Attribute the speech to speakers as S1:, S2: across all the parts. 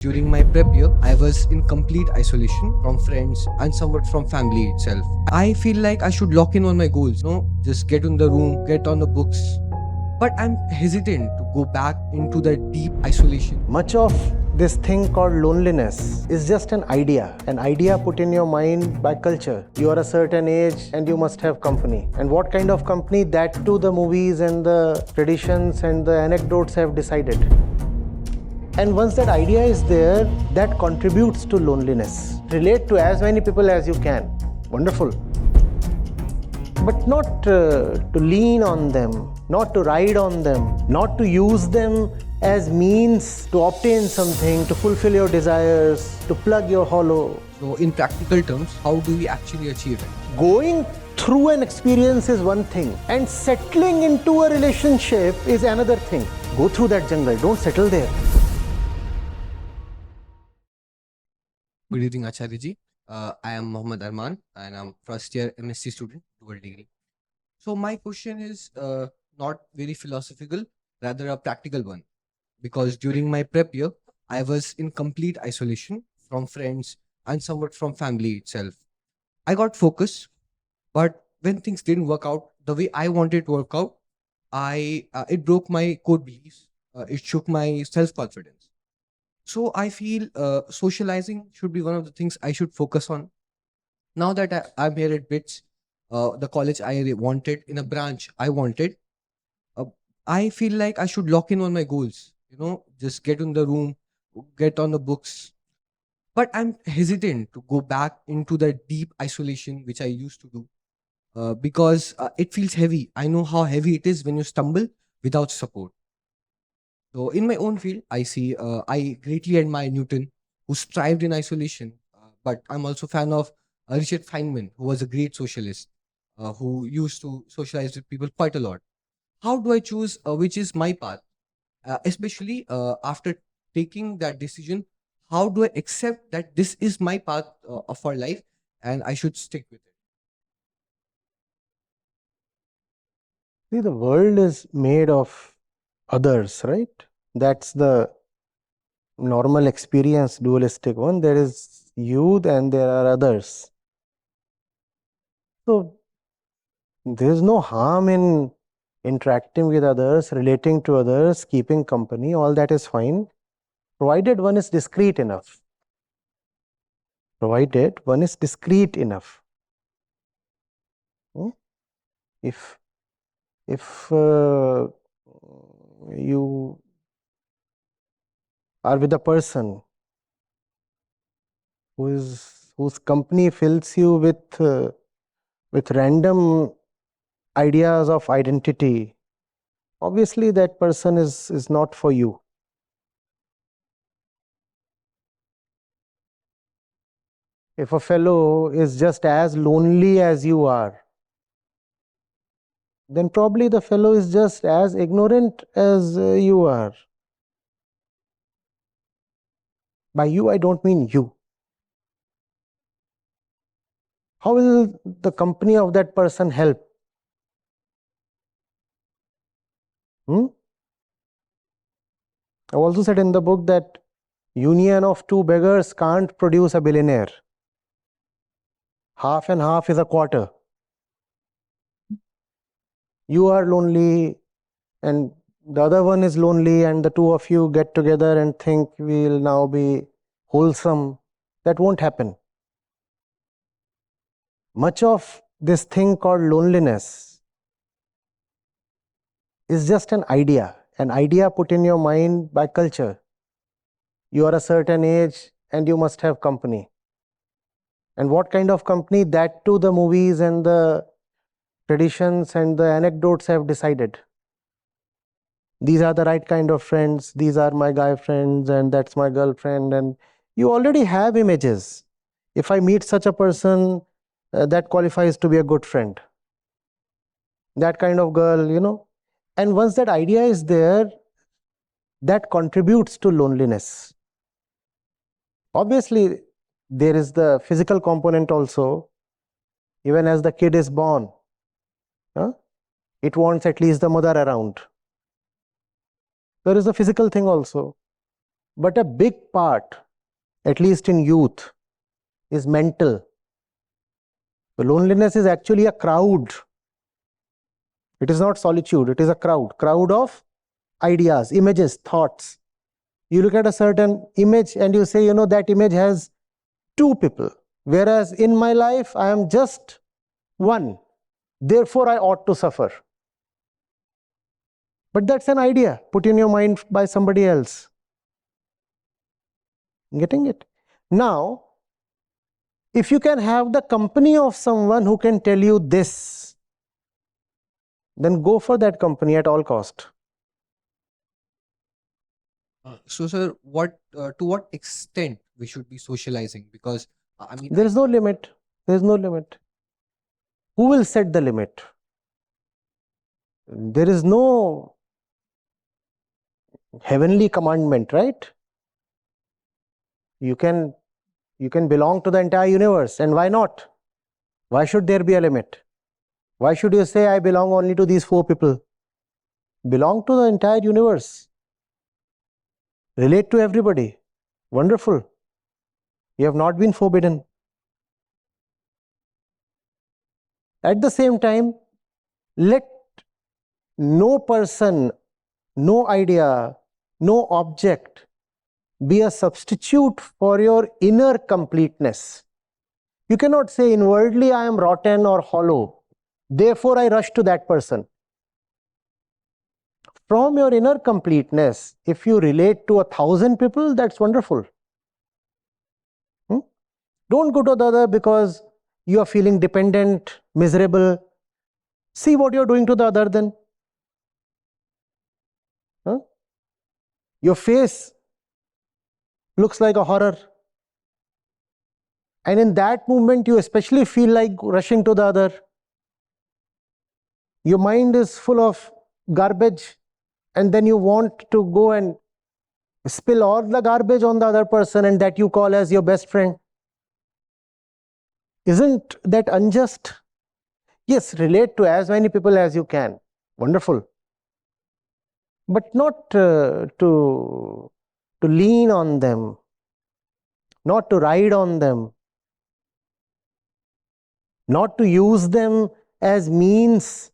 S1: During my prep year, I was in complete isolation from friends and somewhat from family itself. I feel like I should lock in on my goals, just get in the room, get on the books. But I'm hesitant to go back into that deep isolation.
S2: Much of this thing called loneliness is just an idea put in your mind by culture. You are a certain age and you must have company. And what kind of company? That too the movies and the traditions and the anecdotes have decided. And once that idea is there, that contributes to loneliness. Relate to as many people as you can. Wonderful. But not to lean on them, not to ride on them, not to use them as means to obtain something, to fulfill your desires, to plug your hollow.
S1: So, in practical terms, how do we actually achieve it?
S2: Going through an experience is one thing, and settling into a relationship is another thing. Go through that jungle, don't settle there.
S1: Good evening, Acharya ji. I am Mohammad Arman and I'm first year MSc student, dual degree. So my question is not very philosophical, rather a practical one. Because during my prep year, I was in complete isolation from friends and somewhat from family itself. I got focused, but when things didn't work out the way I wanted to work out, it broke my core beliefs. It shook my self confidence. So I feel socializing should be one of the things I should focus on. Now that I'm here at BITS, the college I wanted, in a branch I wanted, uh, I feel like I should lock in on my goals. Just get in the room, get on the books. But I'm hesitant to go back into that deep isolation which I used to do because it feels heavy. I know how heavy it is when you stumble without support. So, in my own field, I greatly admire Newton, who thrived in isolation. But I'm also a fan of Richard Feynman, who was a great socialist, who used to socialize with people quite a lot. How do I choose which is my path? Especially after taking that decision, how do I accept that this is my path of our life and I should stick with it?
S2: See, the world is made of others, right? That's the normal experience, dualistic one. There is you and there are others. So there is no harm in interacting with others, relating to others, keeping company. All that is fine, provided one is discreet enough. Provided one is discreet enough. Hmm? If you are with a person whose company fills you with random ideas of identity, obviously that person is not for you. If a fellow is just as lonely as you are, then probably the fellow is just as ignorant as you are. By you, I don't mean you. How will the company of that person help? Hmm? I've also said in the book that union of two beggars can't produce a billionaire. Half and half is a quarter. You are lonely and the other one is lonely, and the two of you get together and think we'll now be wholesome. That won't happen. Much of this thing called loneliness is just an idea put in your mind by culture. You are a certain age and you must have company. And what kind of company? That too the movies and the traditions and the anecdotes have decided. These are the right kind of friends, these are my guy friends, and that's my girlfriend, and you already have images. If I meet such a person, that qualifies to be a good friend. That kind of girl. And once that idea is there, that contributes to loneliness. Obviously, there is the physical component also. Even as the kid is born, it wants at least the mother around. There is a physical thing also. But a big part, at least in youth, is mental. The loneliness is actually a crowd. It is not solitude, it is a crowd of ideas, images, thoughts. You look at a certain image and you say, that image has two people, whereas in my life I am just one. Therefore, I ought to suffer. But that's an idea put in your mind by somebody else. Getting it? Now, if you can have the company of someone who can tell you this, then go for that company at all cost.
S1: So, sir, to what extent we should be socializing? Because I mean,
S2: There is no limit. There is no limit. Who will set the limit? There is no heavenly commandment, right? You can belong to the entire universe, and why not? Why should there be a limit? Why should you say I belong only to these 4 people? Belong to the entire universe. Relate to everybody. Wonderful. You have not been forbidden. At the same time, let no person, no idea, no object be a substitute for your inner completeness. You cannot say inwardly I am rotten or hollow, therefore I rush to that person. From your inner completeness, if you relate to 1,000 people, that's wonderful. Don't go to the other because you are feeling dependent, miserable. See what you're doing to the other then. Your face looks like a horror. And in that moment, you especially feel like rushing to the other. Your mind is full of garbage, and then you want to go and spill all the garbage on the other person, and that you call as your best friend. Isn't that unjust? Yes, relate to as many people as you can. Wonderful. But not to lean on them, not to ride on them, not to use them as means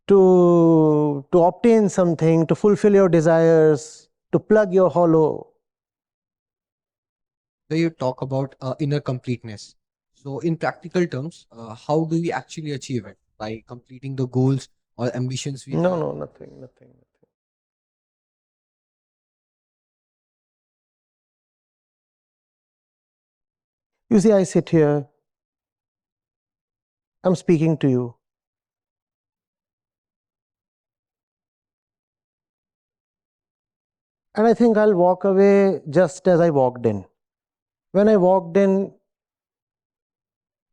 S2: to obtain something, to fulfill your desires, to plug your hollow.
S1: where you talk about inner completeness. So, in practical terms, how do we actually achieve it? By completing the goals or ambitions we have?
S2: No, nothing. You see, I sit here, I'm speaking to you. And I think I'll walk away just as I walked in. When I walked in,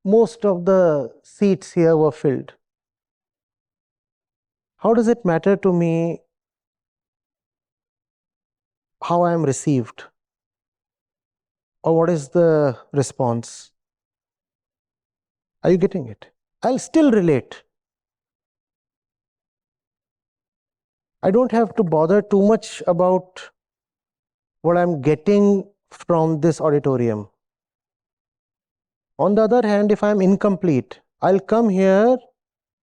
S2: most of the seats here were filled. How does it matter to me how I am received? Or what is the response? Are you getting it? I'll still relate. I don't have to bother too much about what I'm getting from this auditorium. On the other hand, if I'm incomplete, I'll come here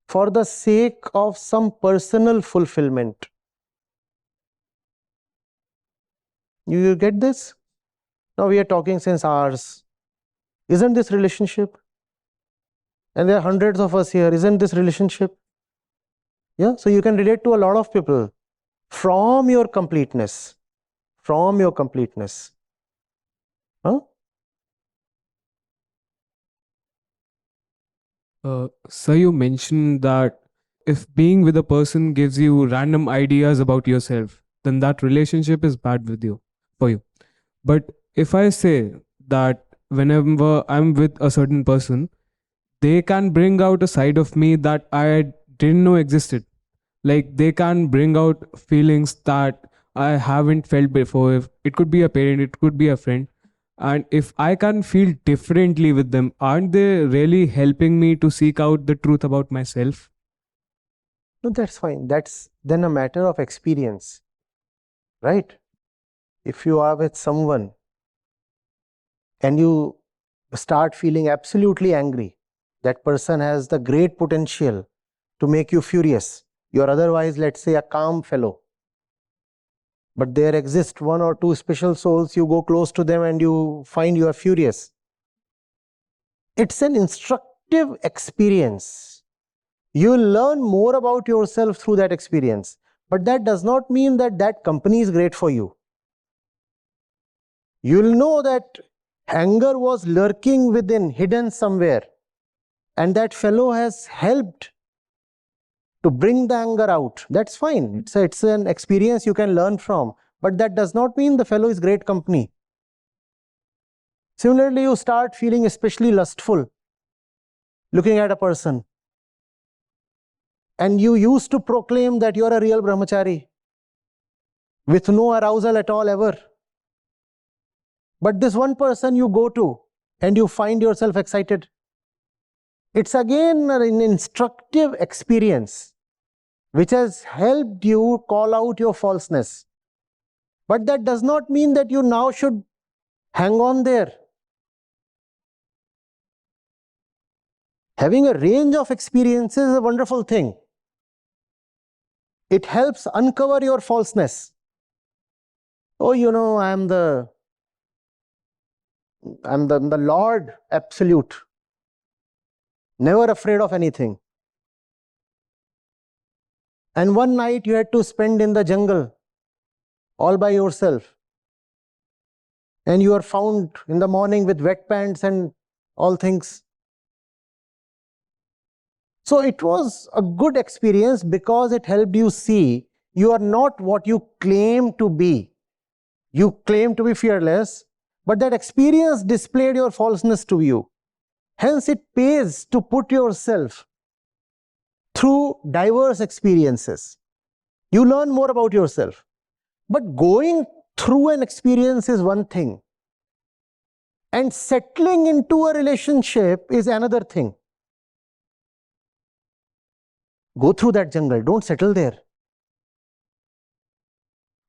S2: for the sake of some personal fulfillment. You get this? Now we are talking since hours. Isn't this relationship? And there are hundreds of us here. Isn't this relationship? Yeah, so you can relate to a lot of people from your completeness. From your completeness. Huh?
S3: Sir, you mentioned that if being with a person gives you random ideas about yourself, then that relationship is bad with you, for you. But if I say that whenever I'm with a certain person, they can bring out a side of me that I didn't know existed. Like they can bring out feelings that I haven't felt before. If it could be a parent, it could be a friend. And if I can feel differently with them, aren't they really helping me to seek out the truth about myself?
S2: No, that's fine. That's then a matter of experience. Right? if you are with someone and you start feeling absolutely angry, that person has the great potential to make you furious. You are otherwise, let's say, a calm fellow. But there exist one or two special souls, you go close to them and you find you are furious. It's an instructive experience. You will learn more about yourself through that experience. But that does not mean that that company is great for you. You will know that anger was lurking within, hidden somewhere. And that fellow has helped to bring the anger out. That's fine. It's an experience you can learn from. But that does not mean the fellow is great company. Similarly, you start feeling especially lustful looking at a person. And you used to proclaim that you're a real brahmachari with no arousal at all ever. But this one person you go to and you find yourself excited. It's again an instructive experience which has helped you call out your falseness. But that does not mean that you now should hang on there. Having a range of experiences is a wonderful thing. It helps uncover your falseness. Oh, you know, I'm the Lord Absolute. Never afraid of anything. And one night you had to spend in the jungle all by yourself. And you are found in the morning with wet pants and all things. So it was a good experience because it helped you see you are not what you claim to be. You claim to be fearless, but that experience displayed your falseness to you. Hence, it pays to put yourself through diverse experiences. You learn more about yourself. But going through an experience is one thing, and settling into a relationship is another thing. Go through that jungle, don't settle there.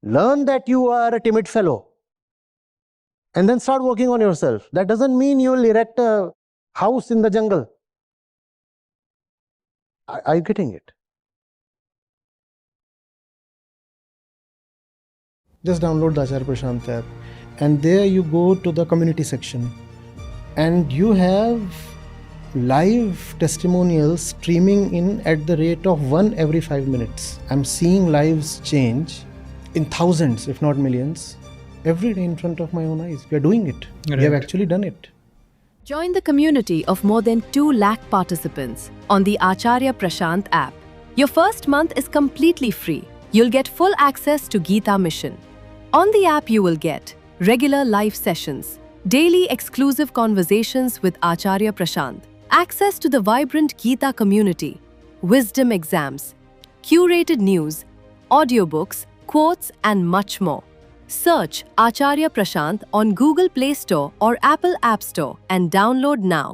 S2: Learn that you are a timid fellow and then start working on yourself. That doesn't mean you will erect a house in the jungle. Are you getting it? Just download the Acharya Prashant app and there you go to the community section and you have live testimonials streaming in at the rate of 1 every 5 minutes. I'm seeing lives change in thousands, if not millions, every day in front of my own eyes. We are doing it.
S3: Right.
S2: We have actually done it.
S4: Join the community of more than 2 lakh participants on the Acharya Prashant app. Your first month is completely free. You'll get full access to Gita Mission. On the app, you will get regular live sessions, daily exclusive conversations with Acharya Prashant, access to the vibrant Gita community, wisdom exams, curated news, audiobooks, quotes, and much more. Search Acharya Prashant on Google Play Store or Apple App Store and download now.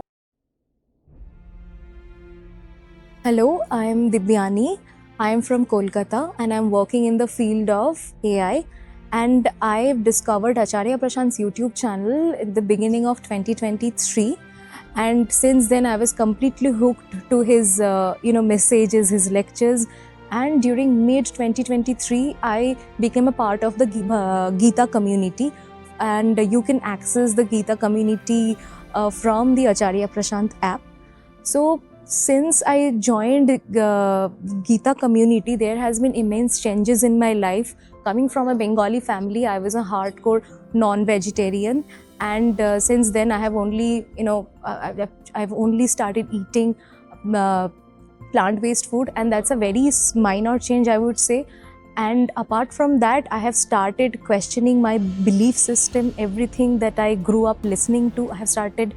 S5: Hello, I am Dibyani. I am from Kolkata and I am working in the field of AI. And I discovered Acharya Prashant's YouTube channel at the beginning of 2023. And since then, I was completely hooked to his messages, his lectures. And during mid-2023, I became a part of the Gita community. And you can access the Gita community from the Acharya Prashant app. So, since I joined Gita community, there has been immense changes in my life. Coming from a Bengali family, I was a hardcore non-vegetarian. And since then, I have only, I've only started eating plant-based food, and that's a very minor change, I would say. And apart from that, I have started questioning my belief system, everything that I grew up listening to. I have started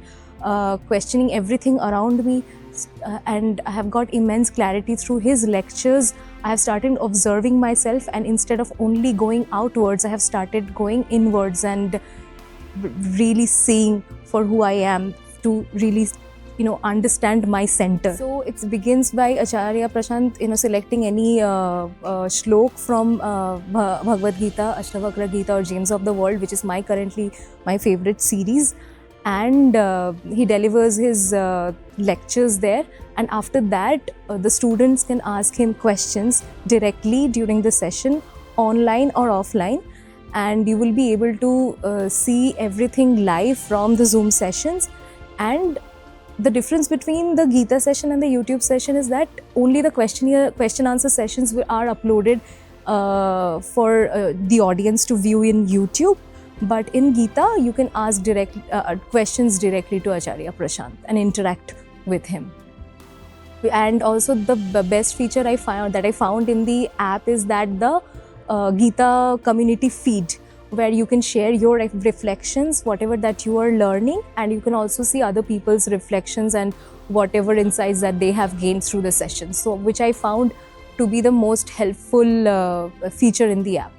S5: questioning everything around me, and I have got immense clarity through his lectures. I have started observing myself, and instead of only going outwards, I have started going inwards and really seeing for who I am, to really understand my center. So it begins by Acharya Prashant, selecting any shlok from Bhagavad Gita, Ashtavakra Gita or James of the World, which is currently my favorite series. And he delivers his lectures there. And after that, the students can ask him questions directly during the session, online or offline. And you will be able to see everything live from the Zoom sessions. And the difference between the Gita session and the YouTube session is that only the question answer sessions are uploaded for the audience to view in YouTube. But in Gita, you can ask questions directly to Acharya Prashant and interact with him. And also the best feature I found in the app is that the Gita community feed, where you can share your reflections, whatever that you are learning, and you can also see other people's reflections and whatever insights that they have gained through the session. So which I found to be the most helpful feature in the app.